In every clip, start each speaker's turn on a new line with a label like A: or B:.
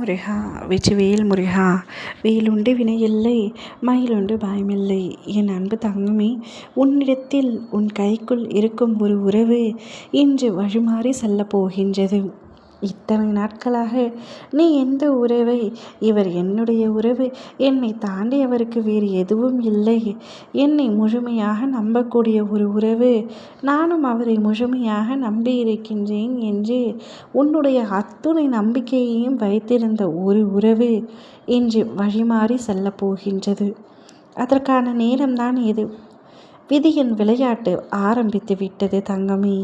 A: முருகா வெற்றிவேல் முருகா. வேலுண்டு வினையில்லை, மயிலுண்டு பயமில்லை. என் அன்பு தங்கமே, உன்னிடத்தில் உன் கைக்குள் இருக்கும் ஒரு உறவு இன்று வழிமாறி செல்லப் போகின்றது. இத்தனை நாட்களாக நீ எந்த உறவை, இவர் என்னுடைய உறவு, என்னை தாண்டி அவருக்கு வேறு எதுவும் இல்லை, என்னை முழுமையாக நம்பக்கூடிய ஒரு உறவு, நானும் அவரை முழுமையாக நம்பியிருக்கின்றேன் என்று உன்னுடைய அத்துணை நம்பிக்கையையும் வைத்திருந்த ஒரு உறவு இன்று வழிமாறி செல்லப் போகின்றது. அதற்கான நேரம்தான் இது. விதியின் விளையாட்டு ஆரம்பித்து விட்டது தங்கமே.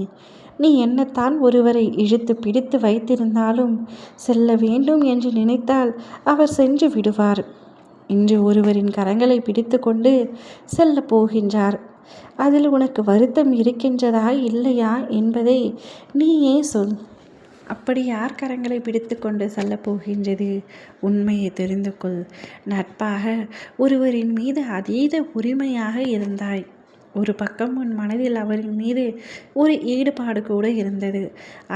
A: நீ என்னத்தான் ஒருவரை இழுத்து பிடித்து வைத்திருந்தாலும் செல்ல வேண்டும் என்று நினைத்தால் அவர் சென்று விடுவார். இன்று ஒருவரின் கரங்களை பிடித்து கொண்டு செல்ல போகின்றார். அதில் உனக்கு வருத்தம் இருக்கின்றதா இல்லையா என்பதை நீயே சொல். அப்படி யார் கரங்களை பிடித்து கொண்டு செல்ல போகின்றது? உண்மையை தெரிந்து கொள். நட்பாக ஒருவரின் மீது அதீத உரிமையாக இருந்தாய். ஒரு பக்கம் உன் மனதில் அவரின் மீது ஒரு ஈடுபாடு கூட இருந்தது.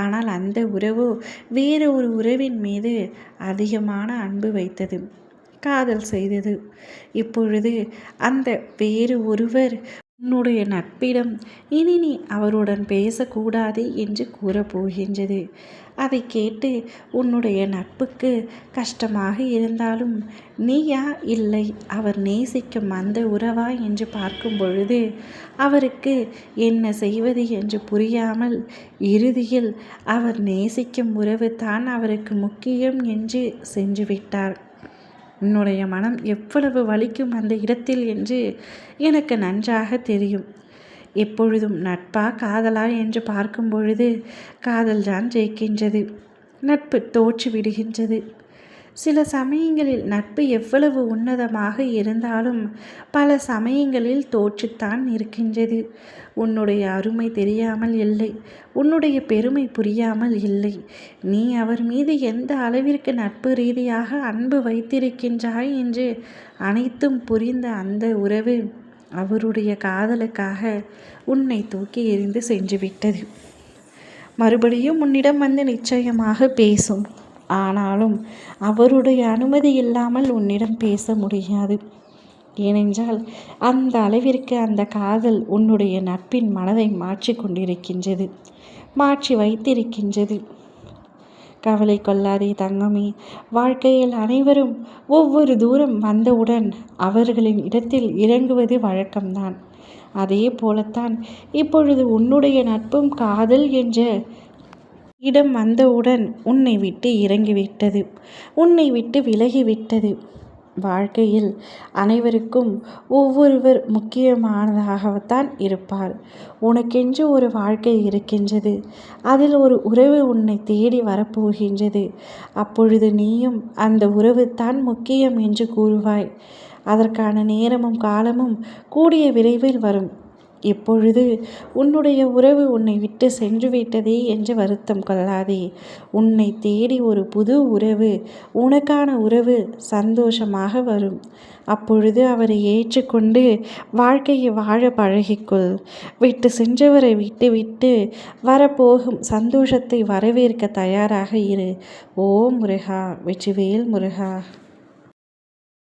A: ஆனால் அந்த உறவு வேறு ஒரு உறவின் மீது அதிகமான அன்பு வைத்தது, காதல் செய்தது. இப்பொழுது அந்த வேறு ஒருவர் உன்னுடைய நட்பிடம் இனி நீ அவருடன் பேசக்கூடாது என்று கூறப்போகின்றது. அதை கேட்டு உன்னுடைய நட்புக்கு கஷ்டமாக இருந்தாலும் நீயா இல்லை அவர் நேசிக்கும் அந்த உறவா என்று பார்க்கும் பொழுது அவருக்கு என்ன செய்வது என்று புரியாமல் இறுதியில் அவர் நேசிக்கும் உறவு தான் அவருக்கு முக்கியம் என்று சென்று விட்டார். உன்னுடைய மனம் எவ்வளவு வலிக்கும் அந்த இடத்தில் என்று எனக்கு நன்றாக தெரியும். எப்பொழுதும் நட்பா காதலா என்று பார்க்கும் பொழுது காதல்தான் ஜெயிக்கின்றது, நட்பு தோற்று விடுகின்றது. சில சமயங்களில் நட்பு எவ்வளவு உன்னதமாக இருந்தாலும் பல சமயங்களில் தோற்றுத்தான் இருக்கின்றது. உன்னுடைய அருமை தெரியாமல் இல்லை, உன்னுடைய பெருமை புரியாமல் இல்லை. நீ அவர் மீது எந்த அளவிற்கு நட்பு ரீதியாக அன்பு வைத்திருக்கின்றாய் என்று அனைத்தும் புரிந்த அந்த உறவு அவருடைய காதலுக்காக உன்னை தூக்கி எறிந்து சென்றுவிட்டது. மறுபடியும் உன்னிடம் வந்து நிச்சயமாக பேசும். ஆனாலும் அவருடைய அனுமதி இல்லாமல் உன்னிடம் பேச முடியாது. ஏனென்றால் அந்த அளவிற்கு அந்த காதல் உன்னுடைய நட்பின் மனதை மாற்றி கொண்டிருக்கின்றது, மாற்றி வைத்திருக்கின்றது. கவலை கொள்ளாதே தங்கமே. வாழ்க்கையில் அனைவரும் ஒவ்வொரு தூரம் வந்தவுடன் அவர்களின் இடத்தில் இறங்குவது வழக்கம்தான். அதே போலத்தான் இப்பொழுது உன்னுடைய நட்பும் காதல் என்ற இடம் வந்தவுடன் உன்னை விட்டு இறங்கிவிட்டது, உன்னை விட்டு விலகிவிட்டது. வாழ்க்கையில் அனைவருக்கும் ஒவ்வொருவர் முக்கியமானதாகத்தான் இருப்பார். உனக்கென்று ஒரு வாழ்க்கை இருக்கின்றது, அதில் ஒரு உறவு உன்னை தேடி வரப்போகின்றது. அப்பொழுது நீயும் அந்த உறவு தான் முக்கியம் என்று கூறுவாய். அதற்கான நேரமும் காலமும் கூடிய விரைவில் வரும். இப்பொழுது உன்னுடைய உறவு உன்னை விட்டு சென்று விட்டதே என்று வருத்தம் கொள்ளாதே. உன்னை தேடி ஒரு புது உறவு, உனக்கான உறவு சந்தோஷமாக வரும். அப்பொழுது அவரை ஏற்றுக்கொண்டு வாழ்க்கையை வாழ பழகிக்கொள். விட்டு சென்றவரை விட்டு விட்டு வரப்போகும் சந்தோஷத்தை வரவேற்க தயாராக இரு. ஓ முருகா, வெற்றிவேல் முருகா.